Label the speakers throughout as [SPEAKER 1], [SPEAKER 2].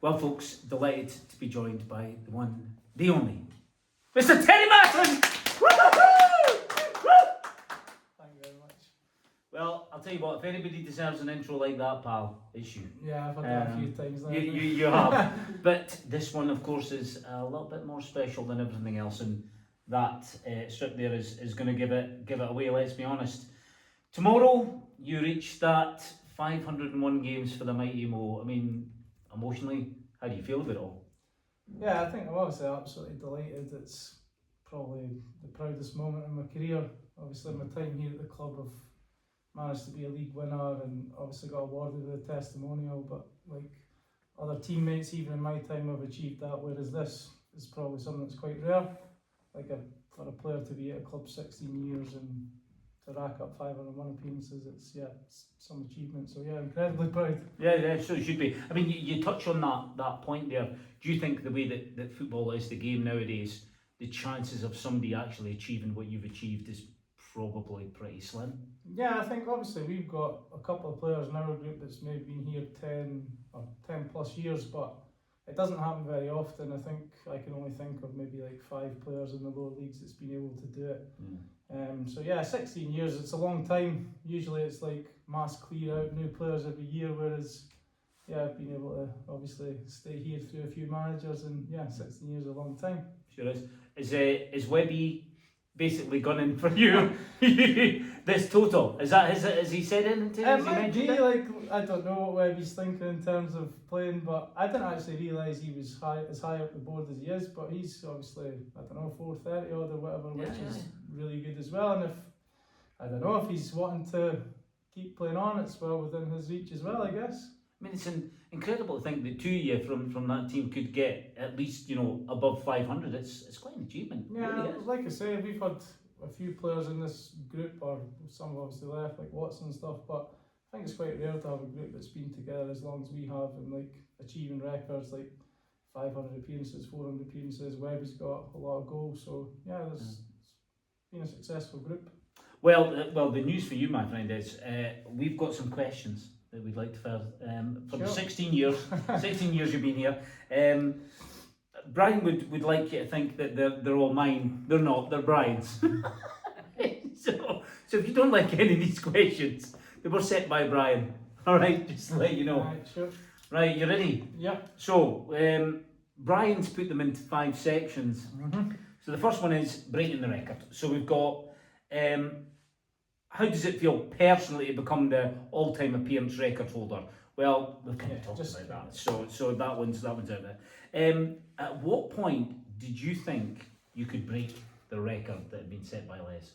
[SPEAKER 1] Well, folks, delighted to be joined by the one, the only, Mr. Terry Masson!
[SPEAKER 2] Thank you very much.
[SPEAKER 1] Well, I'll tell you what, if anybody deserves an intro like that, pal, it's you.
[SPEAKER 2] Yeah, I've had that a few times now.
[SPEAKER 1] You have. But this one, of course, is a little bit more special than everything else, and that strip there is going to give it away, let's be honest. Tomorrow, you reach that 501 games for the Mighty Mo. I mean, emotionally, how do you feel about it all?
[SPEAKER 2] Yeah, I think I'm obviously absolutely delighted. It's probably the proudest moment in my career. Obviously, my time here at the club, I've managed to be a league winner and obviously got awarded with a testimonial, but like other teammates, even in my time, have achieved that, whereas this is probably something that's quite rare. Like for a player to be at a club 16 years and to rack up 501 appearances, it's some achievement. So yeah, incredibly proud.
[SPEAKER 1] Yeah, so it should be. I mean, you touch on that point there. Do you think the way that football is the game nowadays, the chances of somebody actually achieving what you've achieved is probably pretty slim?
[SPEAKER 2] Yeah, I think obviously we've got a couple of players in our group that's maybe been here 10 plus years, but it doesn't happen very often. I think I can only think of maybe like 5 players in the lower leagues that's been able to do it. So yeah, 16 years, it's a long time. Usually it's like mass clear out new players every year, whereas yeah, I've been able to obviously stay here through a few managers, and yeah, 16 years is a long time.
[SPEAKER 1] Sure is. Is Webby basically gone in for you this total? Is that has he said anything to you?
[SPEAKER 2] It might be like, I don't know what Webby's thinking in terms of playing, but I didn't actually realise he was as high up the board as he is, but he's obviously, I don't know, 430 odd or whatever, which is really good as well. And if, I don't know, if he's wanting to keep playing on, it's well within his reach as well, I guess.
[SPEAKER 1] I mean, it's incredible to think that 2 of you from that team could get at least, above 500. It's quite an achievement.
[SPEAKER 2] Yeah,
[SPEAKER 1] really is.
[SPEAKER 2] like I say, we've had a few players in this group, or some have obviously left, like Watson and stuff, but I think it's quite rare to have a group that's been together as long as we have, and like achieving records like 500 appearances, 400 appearances. Webby's got a lot of goals, so yeah, it's been a successful group.
[SPEAKER 1] Well, the news for you, my friend, is we've got some questions that we'd like to further for the 16 years you've been here. Brian would like you to think that they're all mine. They're not. They're Brian's. so if you don't like any of these questions, they were set by Brian. All right, just to let you know.
[SPEAKER 2] Right, sure.
[SPEAKER 1] Right, you ready?
[SPEAKER 2] Yeah.
[SPEAKER 1] So Brian's put them into 5 sections. So the first one is breaking the record. So we've got. How does it feel personally to become the all-time appearance record holder? Well, we've kind of talked about that. So that one's out there. At what point did you think you could break the record that had been set by Les?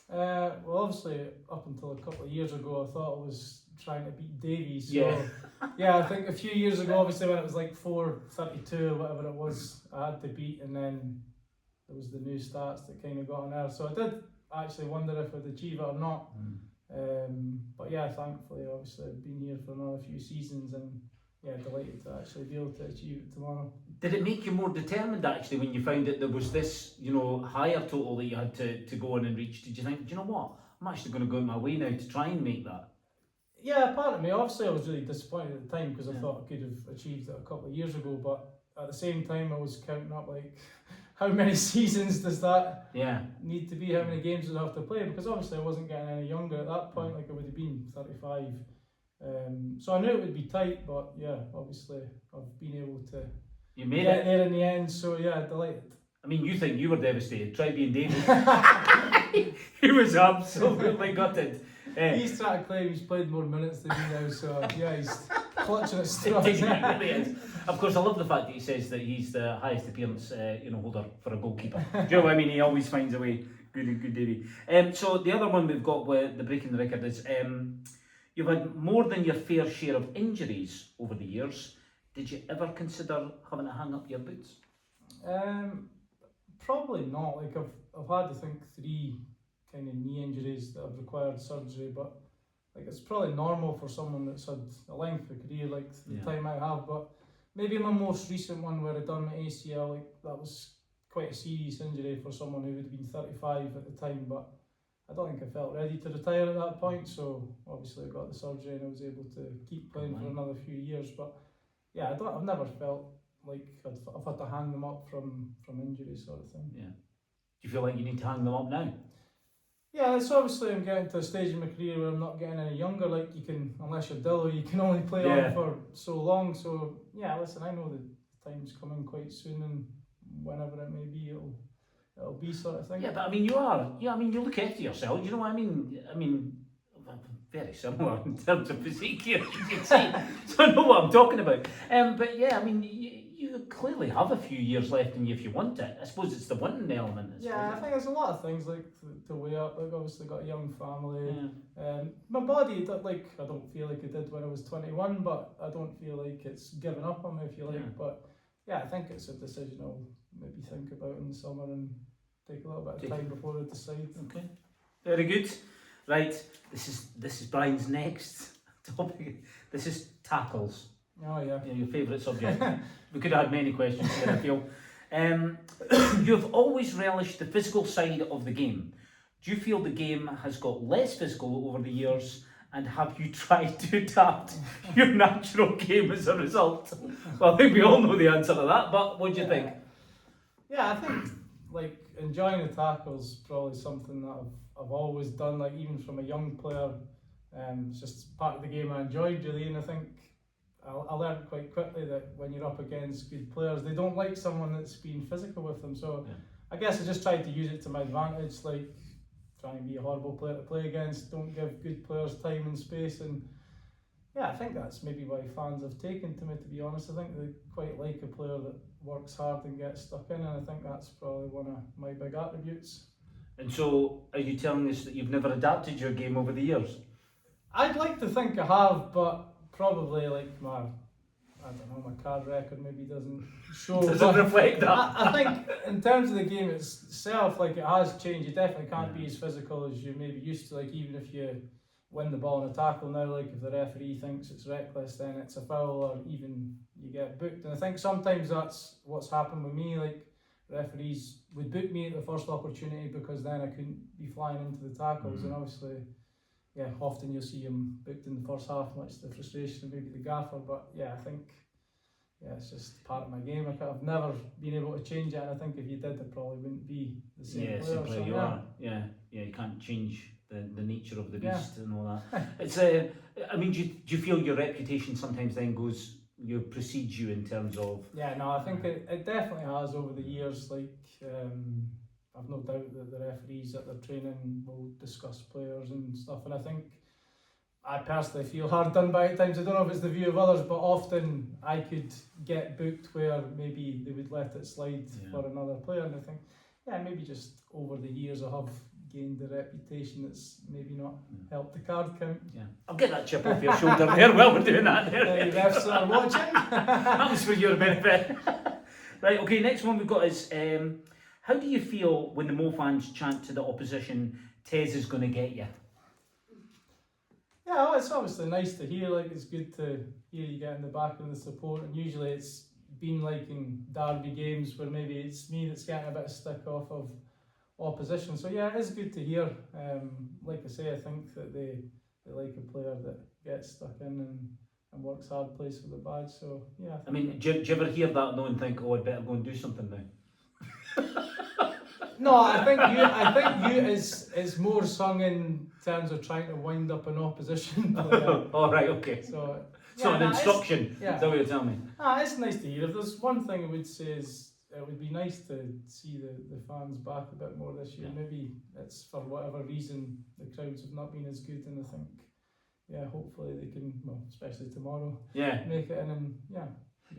[SPEAKER 2] Well, obviously, up until a couple of years ago, I thought I was trying to beat Davies. So,
[SPEAKER 1] Yeah.
[SPEAKER 2] yeah, I think a few years ago, obviously, when it was like 4:32 or whatever it was, I had to beat, and then there was the new stats that kind of got on there. So I did actually wonder if I'd achieve it or not. But yeah, thankfully, obviously, I've been here for another few seasons, and yeah, delighted to actually be able to achieve it tomorrow.
[SPEAKER 1] Did it make you more determined actually when you found that there was this, higher total that you had to go on and reach? Did you think, do you know what? I'm actually going to go my way now to try and make that?
[SPEAKER 2] Yeah, part of me, obviously I was really disappointed at the time because I thought I could have achieved it a couple of years ago, but at the same time I was counting up like, how many seasons does that need to be, how many games would I have to play, because obviously I wasn't getting any younger at that point, like I would have been 35. So I knew it would be tight, but yeah, obviously I've been able to get there in the end, so yeah, delighted.
[SPEAKER 1] I mean, you think you were devastated. Try being David. He was absolutely gutted.
[SPEAKER 2] He's trying to claim he's played more minutes than me now, so yeah, he's clutching at straws.
[SPEAKER 1] He really is. Of course, I love the fact that he says that he's the highest appearance holder for a goalkeeper. Do you know what I mean? He always finds a way. Good Davy. So the other one we've got with the breaking the record is you've had more than your fair share of injuries over the years. Did you ever consider having to hang up your boots?
[SPEAKER 2] Probably not. Like I've had, I think, 3 kind of knee injuries that have required surgery, but like it's probably normal for someone that's had a lengthy career like the time I have. But maybe my most recent one where I done my ACL, like that was quite a serious injury for someone who would have been 35 at the time, but I don't think I felt ready to retire at that point, so obviously I got the surgery and I was able to keep playing for another few years. But yeah, I've never felt like I've had to hang them up from injury sort of thing.
[SPEAKER 1] Yeah. Do you feel like you need to hang them up now?
[SPEAKER 2] Yeah, it's obviously I'm getting to a stage in my career where I'm not getting any younger. Like you can, unless you're Dillo, you can only play on for so long. So yeah, listen, I know the time's coming quite soon, and whenever it may be, it'll be sort of thing.
[SPEAKER 1] Yeah, but I mean, you are. Yeah, I mean, you look after yourself. You know what I mean? I mean, very similar in terms of physique here, you can see. So I know what I'm talking about. But yeah, I mean, you clearly have a few years left in you if you want it. I suppose it's the wanting element.
[SPEAKER 2] Yeah, I think there's a lot of things like to weigh up. Like obviously got a young family.
[SPEAKER 1] Yeah.
[SPEAKER 2] My body, like I don't feel like it did when I was 21, but I don't feel like it's given up on me if you like.
[SPEAKER 1] Yeah.
[SPEAKER 2] But yeah, I think it's a decision I'll maybe think about in the summer and take a little bit of time before I decide.
[SPEAKER 1] Okay, very good. Right, this is Brian's next topic. This is tackles.
[SPEAKER 2] Oh yeah.
[SPEAKER 1] Yeah, your favourite subject. We could have had many questions here, I feel. You've always relished the physical side of the game. Do you feel the game has got less physical over the years, and have you tried to adapt your natural game as a result? Well, I think we all know the answer to that, but what do you think?
[SPEAKER 2] Yeah, I think like enjoying the tackles probably something that I've always done. Like even from a young player, it's just part of the game I enjoyed really, and I think I learned quite quickly that when you're up against good players, they don't like someone that's been physical with them. So I guess I just tried to use it to my advantage, like trying to be a horrible player to play against, don't give good players time and space, and yeah, I think that's maybe why fans have taken to me, to be honest. I think they quite like a player that works hard and gets stuck in, and I think that's probably one of my big attributes.
[SPEAKER 1] And so, are you telling us that you've never adapted your game over the years?
[SPEAKER 2] I'd like to think I have, but probably like I don't know, my card record maybe doesn't show.
[SPEAKER 1] Doesn't reflect that.
[SPEAKER 2] I think in terms of the game itself, like it has changed. You definitely can't be as physical as you maybe used to. Like even if you win the ball in a tackle now, like if the referee thinks it's reckless, then it's a foul, or even you get booked. And I think sometimes that's what's happened with me. Like referees would book me at the first opportunity because then I couldn't be flying into the tackles, and obviously. Yeah, often you'll see him booked in the first half, much to the frustration of maybe the gaffer. But yeah, I think it's just part of my game. I've never been able to change it, and I think if you did, I probably wouldn't be the same player.
[SPEAKER 1] Same player
[SPEAKER 2] so,
[SPEAKER 1] you are. Yeah, you can't change the nature of the beast and all that. It's I mean, do you feel your reputation sometimes then precedes you in terms of?
[SPEAKER 2] Yeah, no, I think it definitely has over the years. Like. I've no doubt that the referees at their training will discuss players and stuff, and I think I personally feel hard done by at times. I don't know if it's the view of others, but often I could get booked where maybe they would let it slide for another player, and I think maybe just over the years I have gained a reputation that's maybe not helped the card count.
[SPEAKER 1] Yeah, I'll get that chip off your shoulder there while we're doing that there.
[SPEAKER 2] The refs are watching.
[SPEAKER 1] That was for your benefit. Right, okay, next one we've got is how do you feel when the Mo fans chant to the opposition, Tez is going to get you?
[SPEAKER 2] Yeah, well, it's obviously nice to hear. Like, it's good to hear you getting the back and the support. And usually it's been like in derby games where maybe it's me that's getting a bit of stick off of opposition. So yeah, it is good to hear. Like I say, I think that they like a player that gets stuck in and works hard, plays for the badge. So yeah.
[SPEAKER 1] I mean, do you ever hear that though and think, oh, I'd better go and do something now?
[SPEAKER 2] No, I think you is more sung in terms of trying to wind up an opposition player.
[SPEAKER 1] All right, okay.
[SPEAKER 2] So
[SPEAKER 1] an instruction. Is that what you're telling me?
[SPEAKER 2] It's nice to hear. If there's one thing I would say is it would be nice to see the fans back a bit more this year. Maybe it's for whatever reason the crowds have not been as good, and I think hopefully they can, especially tomorrow, make it in and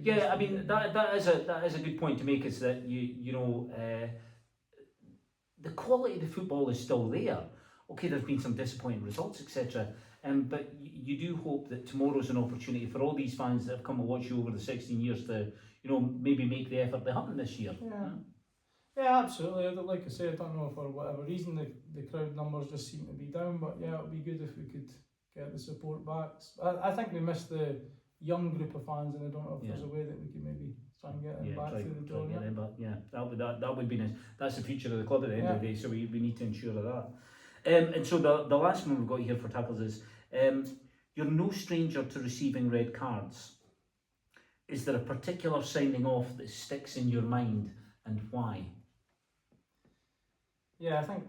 [SPEAKER 1] Yeah, I mean that is a good point to make. Is that you know the quality of the football is still there. Okay, there's been some disappointing results, etc. But you do hope that tomorrow's an opportunity for all these fans that have come to watch you over the 16 years to maybe make the effort they haven't this year.
[SPEAKER 2] Yeah, absolutely. Like I say, I don't know for whatever reason the crowd numbers just seem to be down. But yeah, it'd be good if we could get the support back. I think we missed the young group of fans, and I don't know if there's a way that we could maybe try and get them back through the door.
[SPEAKER 1] That would be nice. That's the future of the club at the end of the day, so we need to ensure of that. And so the last one we've got here for tackles is you're no stranger to receiving red cards. Is there a particular signing off that sticks in your mind, and why?
[SPEAKER 2] Yeah, I think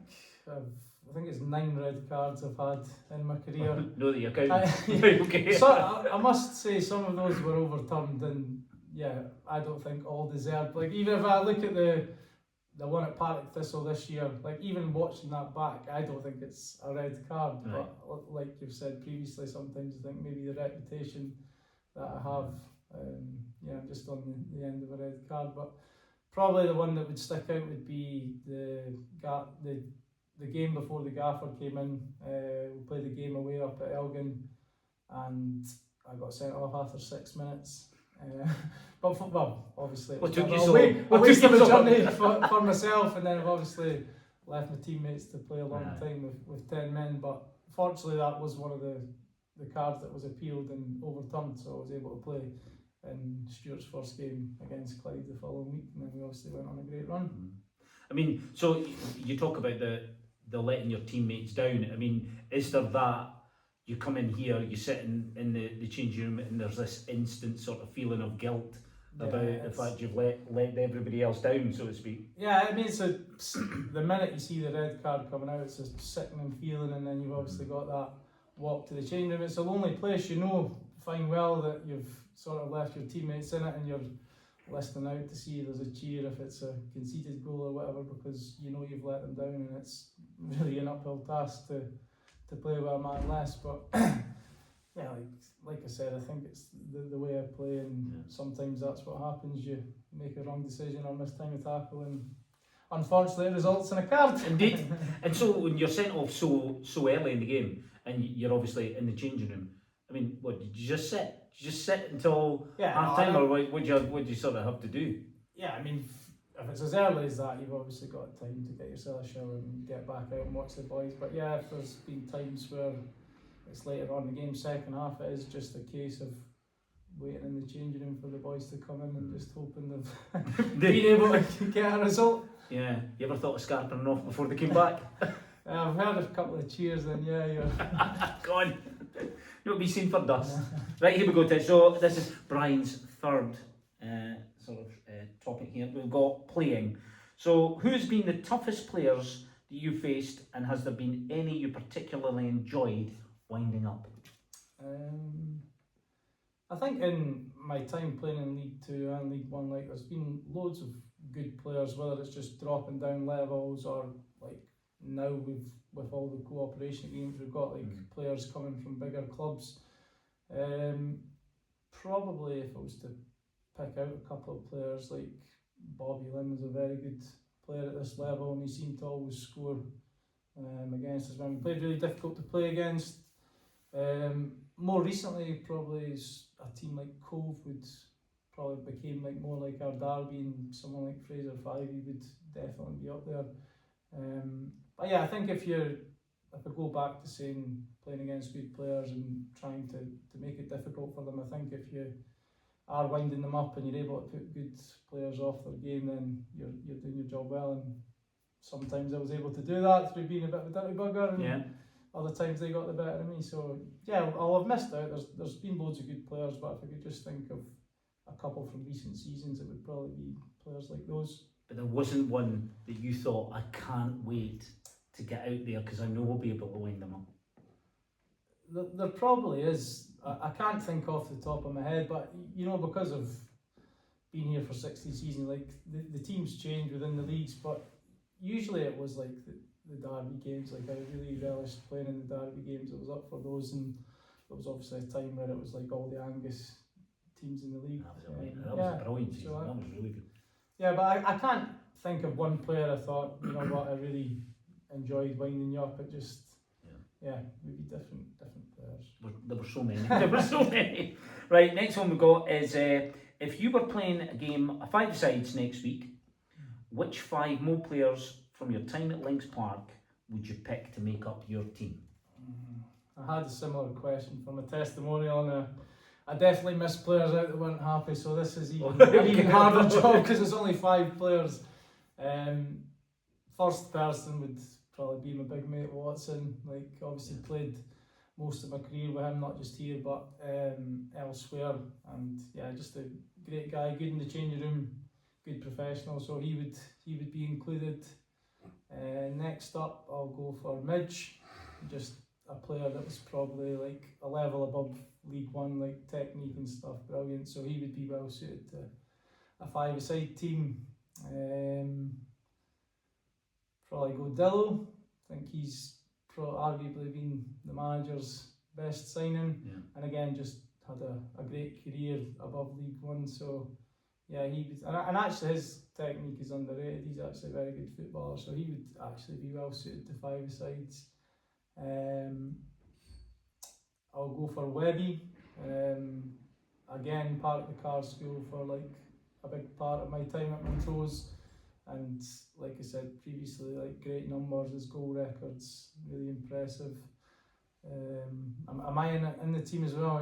[SPEAKER 2] it's 9 red cards I've had in my career.
[SPEAKER 1] No, that you're counting.
[SPEAKER 2] Yeah.
[SPEAKER 1] Okay.
[SPEAKER 2] So I must say some of those were overturned, and yeah, I don't think all deserved. Like even if I look at the one at Partick Thistle this year, like even watching that back, I don't think it's a red card.
[SPEAKER 1] Right.
[SPEAKER 2] But like you've said previously, sometimes I think maybe the reputation that I have, I'm just on the end of a red card. But probably the one that would stick out would be the game before the gaffer came in. We played the game away up at Elgin, and I got sent off after 6 minutes. Obviously, it was a waste of a journey for myself, and then I've obviously left my teammates to play a long time with 10 men. But fortunately, that was one of the cards that was appealed and overturned, so I was able to play in Stuart's first game against Clyde the following week, and then we obviously went on a great run.
[SPEAKER 1] I mean, so you talk about the letting your teammates down. I mean, is there that? You come in here, you sit in the changing room, and there's this instant sort of feeling of guilt about the fact you've let everybody else down, so to speak.
[SPEAKER 2] Yeah, I mean, so the minute you see the red card coming out, it's a sickening feeling, and then you've obviously got that walk to the changing room. It's a lonely place, you know fine well that you've sort of left your teammates in it, and you're listening out to see if there's a cheer if it's a conceded goal or whatever, because you know you've let them down, and it's really an uphill task to play with a man less. But yeah, like I said, I think it's the way I play, and sometimes that's what happens. You make a wrong decision or miss time of tackle, and unfortunately it results in a card.
[SPEAKER 1] Indeed. And so when you're sent off so early in the game, and you're obviously in the changing room, I mean, what, did you just sit? Did you just sit until half time, or what do you sort of have to do? Yeah,
[SPEAKER 2] I mean, if it's as early as that, you've obviously got time to get yourself a shower and get back out and watch the boys. But yeah, if there's been times where it's later on in the game, second half, it is just a case of waiting in the changing room for the boys to come in and just hoping they've been able to get a result.
[SPEAKER 1] Yeah, you ever thought of scarping off before they came back?
[SPEAKER 2] I've heard a couple of cheers, and you're
[SPEAKER 1] go on. You'll be seen for dust. Right, here we go, Ted. So this is Brian's third topic here. We've got playing. So who's been the toughest players that you faced, and has there been any you particularly enjoyed winding up?
[SPEAKER 2] I think in my time playing in League 2 and League 1, like, there's been loads of good players, whether it's just dropping down levels or like now with all the cooperation games, we've got like players coming from bigger clubs. Probably if I was to pick out a couple of players, like Bobby Lynn was a very good player at this level, and he seemed to always score against us when we played. Really difficult to play against. More recently, probably a team like Cove would probably became like more like our derby, and someone like Fraser Fivey would definitely be up there. But yeah, I think if I go back to saying playing against good players and trying to make it difficult for them, I think if you are winding them up and you're able to put good players off their game, then you're doing your job well. And sometimes I was able to do that through being a bit of a dirty bugger, and other times they got the better of me. So yeah, I'll have missed out. There's been loads of good players, but if I could just think of a couple from recent seasons, it would probably be players like those.
[SPEAKER 1] But there wasn't one that you thought, I can't wait to get out there because I know we'll be able to wind them up?
[SPEAKER 2] There probably is. I can't think off the top of my head, but you know, because of being here for 60 seasons, like the teams change within the leagues, but usually it was like the derby games. Like I really relished playing in the derby games. I was up for those, and there was obviously a time where it was like all the Angus teams in the league.
[SPEAKER 1] That was a brilliant season.
[SPEAKER 2] So
[SPEAKER 1] that was really good.
[SPEAKER 2] Yeah, but I can't think of one player I thought, you know what, I really enjoyed winding you up. It just, maybe different players.
[SPEAKER 1] There were so many. There were so many. Right, next one we got is if you were playing a game, a 5-a-sides next week, which 5 more players from your time at Links Park would you pick to make up your team?
[SPEAKER 2] I had a similar question from a testimonial, and I definitely missed players out that weren't happy, so this is an even harder job because it's only 5 players. First person would probably be my big mate Watson. Like, obviously played most of my career with him, not just here but elsewhere. And yeah, just a great guy, good in the changing room, good professional. So he would be included. Next up, I'll go for Midge, just a player that was probably like a level above League One, like technique and stuff, brilliant. So he would be well suited to a five-a-side team. Probably go Dillo. I think he's arguably been the manager's best signing, and again just had a great career above League One. So yeah, he was, and actually his technique is underrated. He's actually a very good footballer, so he would actually be well suited to five-a-sides. I'll go for Webby. Again, part of the car school for like a big part of my time at Montrose, and like I said previously, like great numbers, his goal records really impressive. Am I in the team as well?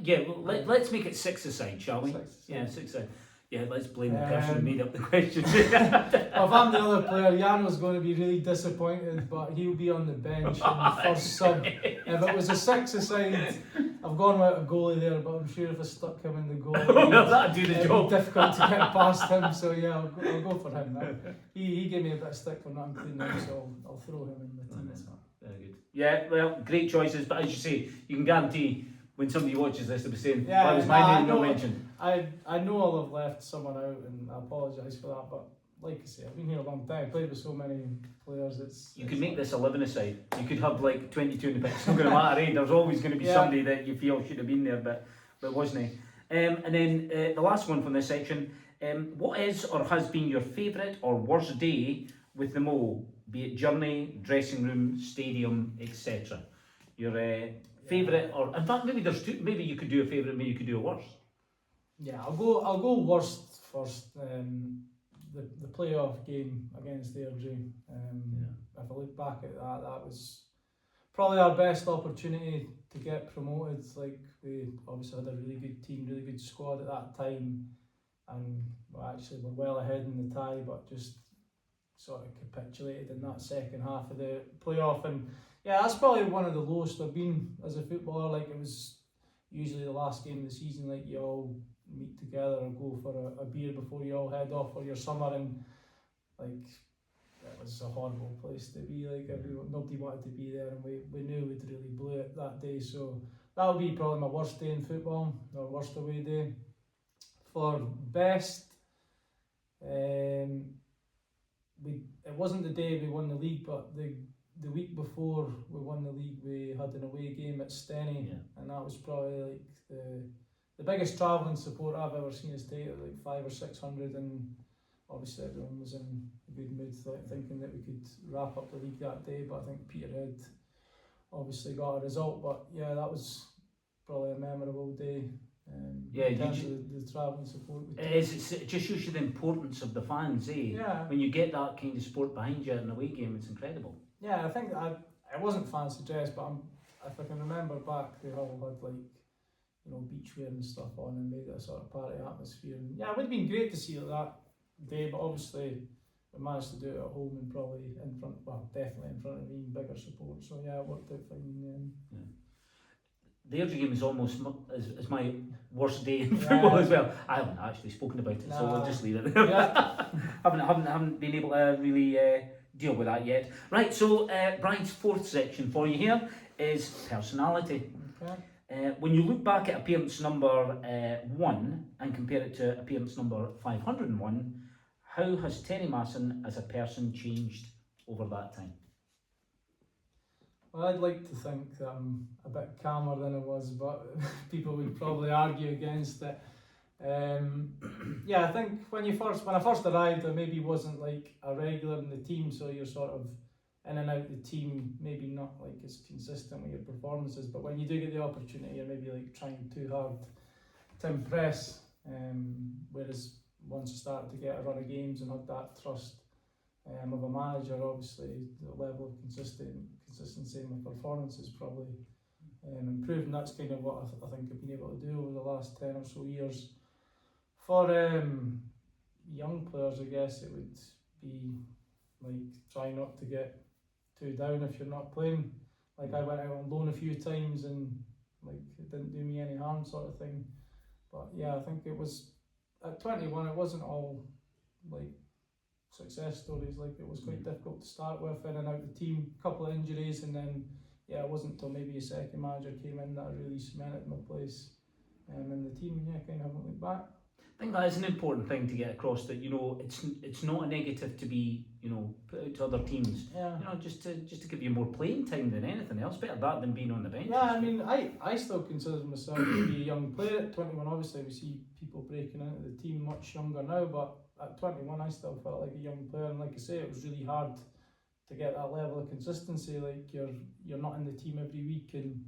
[SPEAKER 1] Yeah. Well, let's make it six-a-side, shall we? Yeah, six-a-side. Yeah, let's blame the person who made up the question.
[SPEAKER 2] Well, if I'm the other player, Jano's going to be really disappointed, but he'll be on the bench in the first sub. If it was a six-a-side, I've gone without a goalie there, but I'm sure if I stuck him in the goal,
[SPEAKER 1] that'd do the job.
[SPEAKER 2] It'd be difficult to get past him. So yeah, I'll go for him now. He gave me a bit of stick for not including him, so I'll throw him in the team.
[SPEAKER 1] Very good. Yeah, well, great choices, but as you say, you can guarantee when somebody watches this, they'll be saying, "Why was my name not mentioned?"
[SPEAKER 2] I know I'll have left someone out, and I apologise for that, but like I say, I've been here a long time, I've played with so many players.
[SPEAKER 1] You could make this 11-a-side. You could have like 22 in the pitch. It's not going to matter, eh? There's always going to be somebody that you feel should have been there, but wasn't. And then the last one from this section, what is or has been your favourite or worst day with the Mo, be it journey, dressing room, stadium, etc.? Your favourite, or in fact maybe there's two. Maybe you could do a favourite, maybe you could do a worst.
[SPEAKER 2] Yeah, I'll go worst first. The playoff game against Airdrie. If I look back at that, that was probably our best opportunity to get promoted. Like, we obviously had a really good team, really good squad at that time, and actually we're well ahead in the tie, but just sort of capitulated in that second half of the playoff. And yeah, that's probably one of the lowest I've been as a footballer. Like, it was usually the last game of the season, like you all meet together and go for a beer before you all head off for your summer, and like it was a horrible place to be. Like, nobody wanted to be there, and we knew we'd really blew it that day. So that would be probably my worst day in football, or worst away day. For best, it wasn't the day we won the league, but the week before we won the league, we had an away game at Steny, and that was probably like the biggest travelling support I've ever seen us take, like 500 or 600, and obviously everyone was in a good mood, thinking that we could wrap up the league that day. But I think Peterhead obviously got a result, but yeah, that was probably a memorable day. In terms of the travelling support.
[SPEAKER 1] It just shows you the importance of the fans, eh?
[SPEAKER 2] Yeah.
[SPEAKER 1] When you get that kind of support behind you in an away game, it's incredible.
[SPEAKER 2] Yeah, I think I wasn't fancy dressed, but if I can remember back, they all had like, you know, beachwear and stuff on, and made it a sort of party atmosphere. And yeah, it would have been great to see it that day, but obviously we managed to do it at home and probably definitely in front of even bigger support. So yeah, it worked out fine in the end. Yeah.
[SPEAKER 1] The Airdrie game is almost as my worst day in football as well. I haven't actually spoken about it, so we'll just leave it there. Yeah. haven't been able to really deal with that yet. Right, so Brian's fourth section for you here is personality. Okay. When you look back at appearance number 1 and compare it to appearance number 501, how has Terry Masson as a person changed over that time?
[SPEAKER 2] Well, I'd like to think that I'm a bit calmer than I was, but people would probably argue against it. Yeah, I think when I first arrived, I maybe wasn't like a regular in the team, so you're sort of in and out the team, maybe not like as consistent with your performances. But when you do get the opportunity, you're maybe like trying too hard to impress. Whereas once I started to get a run of games and had that trust of a manager, obviously the level of consistency in my performance is probably improved, and that's kind of what I think I've been able to do over the last 10 or so years. For young players, I guess it would be like try not to get too down if you're not playing. Like I went out on loan a few times and like it didn't do me any harm, sort of thing. But yeah, I think it was at 21. It wasn't all like success stories. Like it was quite difficult to start with, in and out the team, couple of injuries, and then yeah, it wasn't until maybe a second manager came in that I really cemented my place in the team. Yeah, kind of haven't looked back.
[SPEAKER 1] I think that is an important thing to get across, that it's not a negative to be put out to other teams.
[SPEAKER 2] Yeah.
[SPEAKER 1] Just to give you more playing time than anything else. Better that than being on the bench.
[SPEAKER 2] Yeah, I mean, I still consider myself to be a young player at 21. Obviously, we see people breaking into the team much younger now, but at 21, I still felt like a young player. And like I say, it was really hard to get that level of consistency. Like you're not in the team every week, and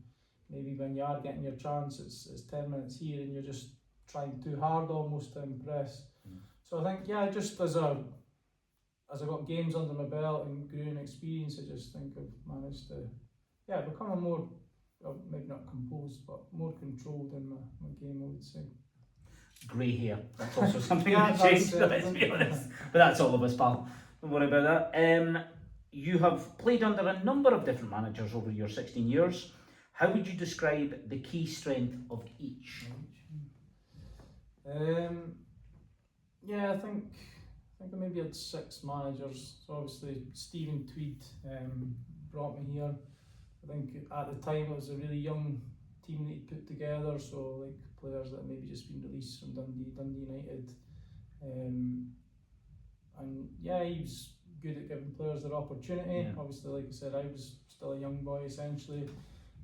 [SPEAKER 2] maybe when you are getting your chance, it's 10 minutes here, and you're just trying too hard almost to impress. So I think just as I got games under my belt and grew in experience, I just think I've managed to become a more, maybe not composed, but more controlled in my game, I would say.
[SPEAKER 1] Grey hair, that's also something that changed, let's be honest. But that's all of us, pal. Don't worry about that. You have played under a number of different managers over your 16 years. How would you describe the key strength of each?
[SPEAKER 2] I think I maybe had 6 managers. So obviously Stephen Tweed brought me here. I think at the time it was a really young team that he put together, so like players that had maybe just been released from Dundee United. And yeah, he was good at giving players their opportunity.
[SPEAKER 1] Yeah.
[SPEAKER 2] Obviously, like I said, I was still a young boy essentially.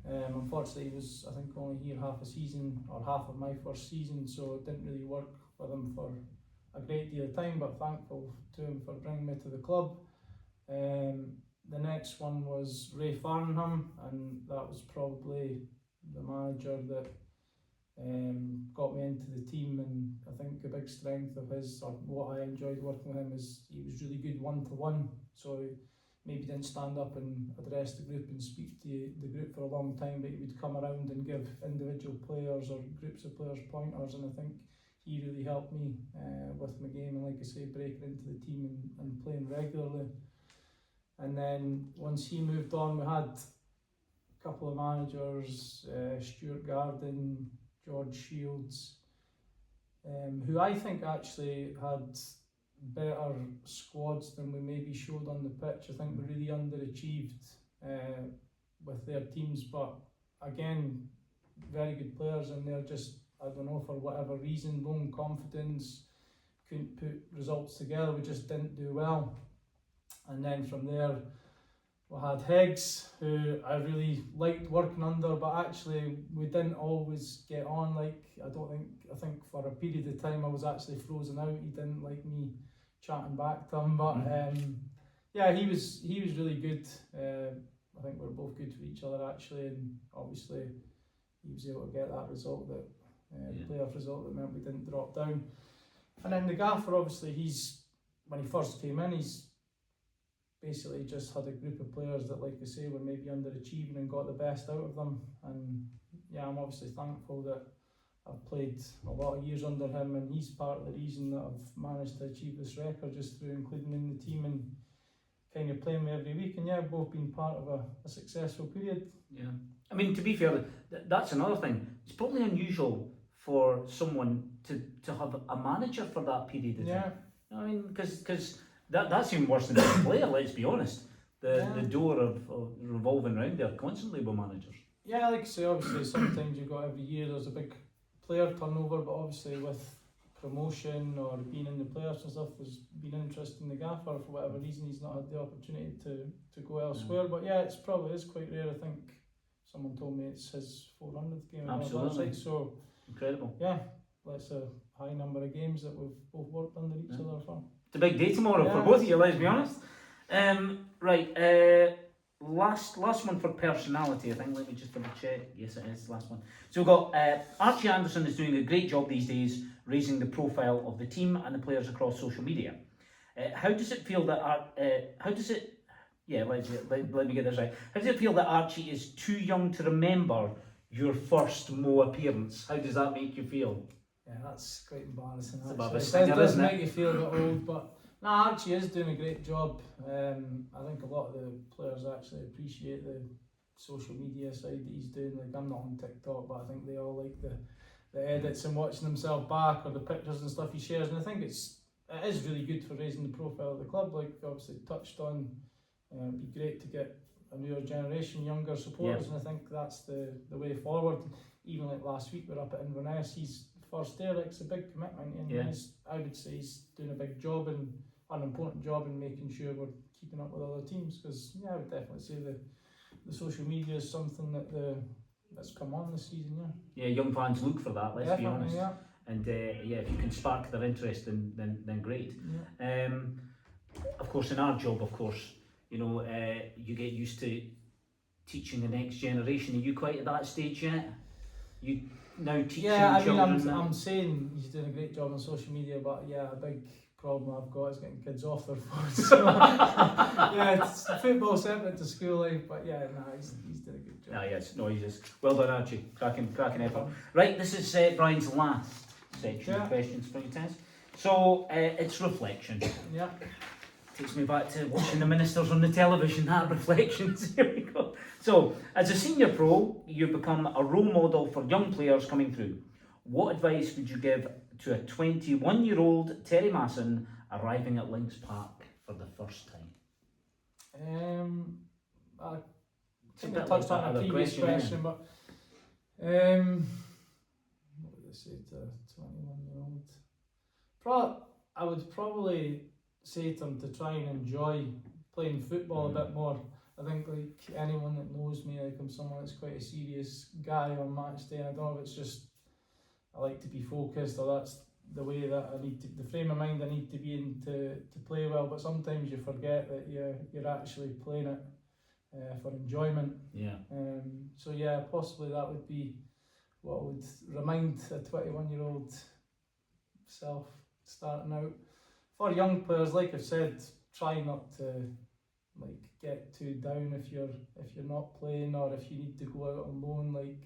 [SPEAKER 2] Unfortunately, he was, I think, only here half a season, or half of my first season, so it didn't really work with him for a great deal of time, but thankful to him for bringing me to the club. The next one was Ray Farnham, and that was probably the manager that got me into the team. And I think a big strength of his, or what I enjoyed working with him, is he was really good one-to-one. So maybe didn't stand up and address the group and speak to the group for a long time, but he would come around and give individual players or groups of players pointers, and I think he really helped me with my game, and like I say, breaking into the team and playing regularly. And then once he moved on, we had a couple of managers, Stuart Garden, George Shields, who I think actually had better squads than we maybe showed on the pitch. I think we really underachieved with their teams, but again, very good players, and they're just, I don't know, for whatever reason, low confidence, couldn't put results together, we just didn't do well. And then from there we had Higgs, who I really liked working under, but actually we didn't always get on. Like I think for a period of time I was actually frozen out. He didn't like me chatting back to him, but he was really good. I think we were both good for each other actually, and obviously he was able to get that result, that playoff result that meant we didn't drop down. And then the gaffer, obviously, when he first came in, he's basically just had a group of players that, like I say, were maybe underachieving and got the best out of them. And yeah, I'm obviously thankful that I've played a lot of years under him, and he's part of the reason that I've managed to achieve this record, just through including in the team and kind of playing me every week. And yeah, both been part of a successful period.
[SPEAKER 1] Yeah, I mean, to be fair, that's another thing. It's probably unusual for someone to have a manager for that period of time. I mean, because that's even worse than being a player, let's be honest. The door of revolving around there constantly with managers. Yeah,
[SPEAKER 2] like I say, obviously sometimes you've got every year there's a big player turnover, but obviously with promotion or being in the playoffs and stuff, there's been interest in the gaffer. For whatever reason, he's not had the opportunity to go elsewhere. But yeah, it's probably is quite rare. I think someone told me it's his 400th game.
[SPEAKER 1] Absolutely.
[SPEAKER 2] So incredible. Yeah, that's a high number of games that we've both worked under each other for.
[SPEAKER 1] It's a big day tomorrow for both of you, let's be honest. Last one for personality, I think. Let me just double check. Yes, it is, last one. So we've got Archie Anderson is doing a great job these days raising the profile of the team and the players across social media. How does it feel that let me get this right. How does it feel that Archie is too young to remember your first Mo appearance? How does that make you feel?
[SPEAKER 2] Yeah, that's quite embarrassing.
[SPEAKER 1] It
[SPEAKER 2] does make you feel a bit old, but no, Archie is doing a great job. I think a lot of the players actually appreciate the social media side that he's doing. Like, I'm not on TikTok, but I think they all like the edits and watching themselves back, or the pictures and stuff he shares. And I think it is really good for raising the profile of the club. Like, obviously touched on, it'd be great to get a newer generation, younger supporters, and I think that's the way forward. Even like last week, we're up at Inverness. He's first there. Like, it's a big commitment, and I would say he's doing a big job and an important job in making sure we're keeping up with other teams. Because I would definitely say the social media is something that's come on this season.
[SPEAKER 1] Yeah, young fans look for that. Let's be honest.
[SPEAKER 2] Yeah.
[SPEAKER 1] And if you can spark their interest, then great.
[SPEAKER 2] Yeah.
[SPEAKER 1] Of course, in our job, you get used to teaching the next generation. Are you quite at that stage yet? You now teaching children?
[SPEAKER 2] I'm saying he's doing a great job on social media, but a big problem I've got is getting kids off their phones. So, it's football separate to school life, but he's doing a good job.
[SPEAKER 1] He's just well done, Archie. Cracking effort. Right, this is Brian's last section of questions for you, Tess. So it's reflection.
[SPEAKER 2] Yeah.
[SPEAKER 1] Takes me back to watching the ministers on the television, that reflections. Here we go. So, as a senior pro, you've become a role model for young players coming through. What advice would you give to a 21-year-old Terry Masson arriving at Links Park for the first time?
[SPEAKER 2] I think I touched on a previous question, but what would I say to a 21-year-old? I would probably say to them to try and enjoy playing football a bit more. I think, like, anyone that knows me, like, I'm someone that's quite a serious guy on match day. I don't know if it's just I like to be focused, or that's the way that I need to, the frame of mind I need to be in to play well. But sometimes you forget that you're actually playing it for enjoyment. So possibly that would be what I would remind a 21-year-old self starting out. For young players, like I've said, try not to get too down if you're not playing, or if you need to go out on loan,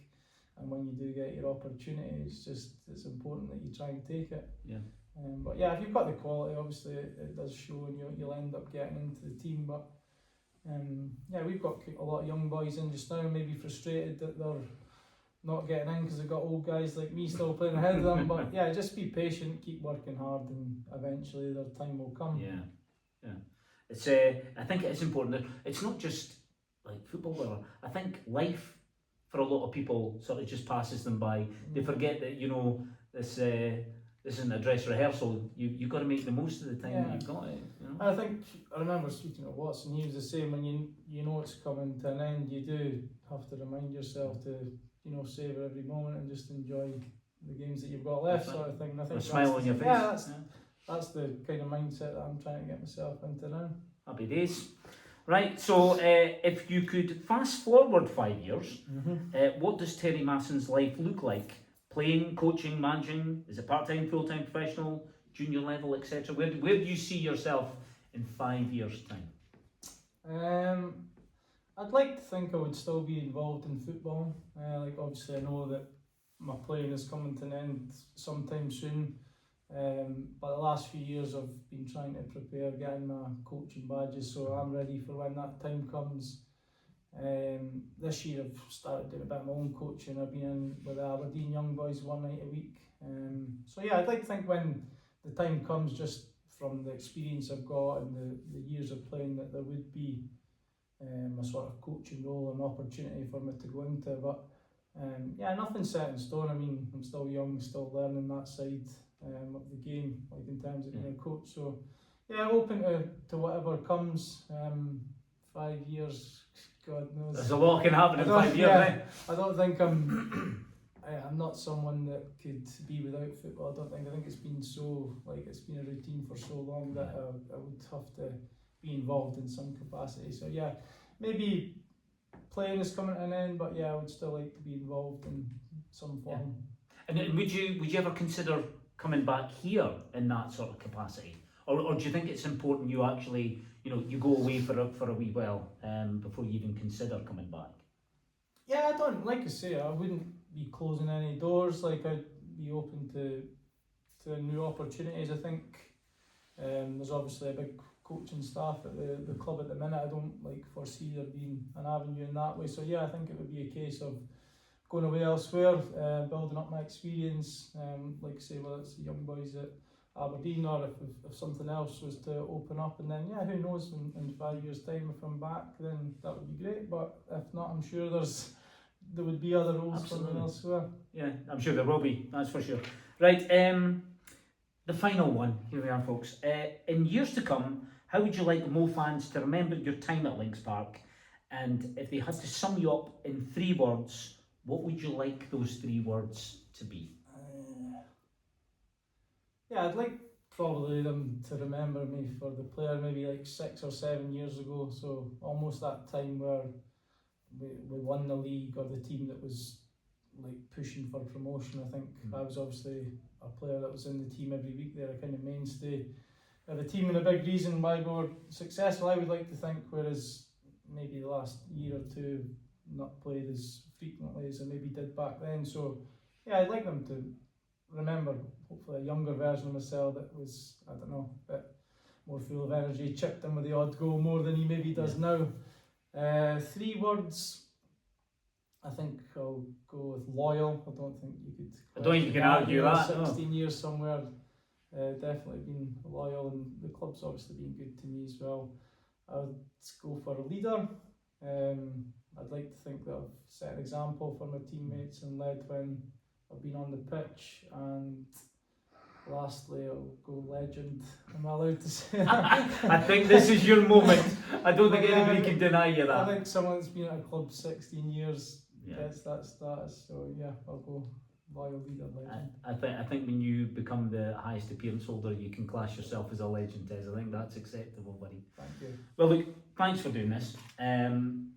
[SPEAKER 2] and when you do get your opportunity, it's important that you try and take it. But if you've got the quality, obviously it does show, and you'll end up getting into the team. But we've got a lot of young boys in just now, maybe frustrated that they're not getting in because they've got old guys like me still playing ahead of them. But just be patient, keep working hard, and eventually their time will come.
[SPEAKER 1] It's I think it is important that it's not just like football. I think life for a lot of people sort of just passes them by. They forget that this isn't a dress rehearsal. You've got to make the most of the time that you've got it.
[SPEAKER 2] I remember speaking to Watson. He was the same. When you know it's coming to an end, you do have to remind yourself to savour every moment and just enjoy the games that you've got left, sort of thing. I think
[SPEAKER 1] a smile on your face.
[SPEAKER 2] That's the kind of mindset that I'm trying to get myself into now.
[SPEAKER 1] Happy days. Right, so if you could fast forward 5 years, what does Terry Masson's life look like? Playing, coaching, managing? Is it part-time, full-time, professional, junior level, etc.? Where do you see yourself in 5 years' time?
[SPEAKER 2] I'd like to think I would still be involved in football. Obviously I know that my playing is coming to an end sometime soon. But the last few years I've been trying to prepare, getting my coaching badges, so I'm ready for when that time comes. This year I've started doing a bit of my own coaching. I've been in with the Aberdeen young boys one night a week. I'd like to think when the time comes, just from the experience I've got and the years of playing, that there would be a sort of coaching role and opportunity for me to go into. But nothing's set in stone. I mean, I'm still young, still learning that side of the game, like in terms of being a coach. So open to whatever comes. 5 years, God knows.
[SPEAKER 1] There's a lot can happen in 5 years, right?
[SPEAKER 2] I don't think I'm not someone that could be without football. I think it's been it's been a routine for so long that I would have to be involved in some capacity. So maybe playing is coming to an end, but I would still like to be involved in some form.
[SPEAKER 1] And would you ever consider coming back here in that sort of capacity, or do you think it's important you actually you go away for a wee while before you even consider coming back?
[SPEAKER 2] I don't, like I say, I wouldn't be closing any doors. I'd be open to new opportunities. I think There's obviously a big coaching staff at the club at the minute. I don't foresee there being an avenue in that way. So yeah, I think it would be a case of going away elsewhere, building up my experience. Like I say, whether it's the young boys at Aberdeen or if something else was to open up, and then yeah, who knows, in 5 years' time if I'm back, then that would be great. But if not, I'm sure there would be other roles for me elsewhere.
[SPEAKER 1] Yeah, I'm sure there will be, that's for sure. Right, the final one, here we are folks. In years to come, how would you like Mo fans to remember your time at Links Park? And if they had to sum you up in 3 words, what would you like those 3 words to be?
[SPEAKER 2] Yeah, I'd like probably them to remember me for the player maybe 6 or 7 years ago. So almost that time where we won the league, or the team that was pushing for promotion. I think I was obviously a player that was in the team every week there, a kind of mainstay of the team, and a big reason why we were successful, I would like to think, whereas maybe the last year or two not played as frequently as I maybe did back then. So yeah, I'd like them to remember hopefully a younger version of myself that was, I don't know, a bit more full of energy, chipped in with the odd goal more than he maybe does now. 3 words, I think I'll go with loyal. I don't think you could.
[SPEAKER 1] I don't think you can argue that.
[SPEAKER 2] 16 years somewhere, definitely been loyal, and the club's obviously been good to me as well. I'd go for a leader. I'd like to think that I've set an example for my teammates and led when I've been on the pitch. And lastly, I'll go legend. Am I allowed to say that?
[SPEAKER 1] I think this is your moment. I don't think anybody can deny you that.
[SPEAKER 2] I think someone that's been at a club 16 years gets that status. So yeah, I'll go loyal leader, legend.
[SPEAKER 1] I think when you become the highest appearance holder, you can class yourself as a legend, Tez. I think that's acceptable, buddy.
[SPEAKER 2] Thank you.
[SPEAKER 1] Well, look, thanks for doing this.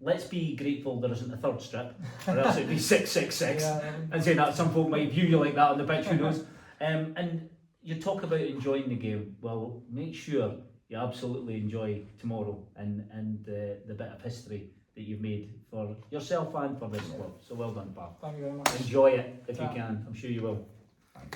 [SPEAKER 1] Let's be grateful there isn't a 3rd strip, or else it'd be 666. And saying that some folk might view you like that on the pitch, who knows. And you talk about enjoying the game. Well, make sure you absolutely enjoy tomorrow and the bit of history that you've made for yourself and for this club. So well done, pal.
[SPEAKER 2] Thank you very much.
[SPEAKER 1] Enjoy it if you can. I'm sure you will.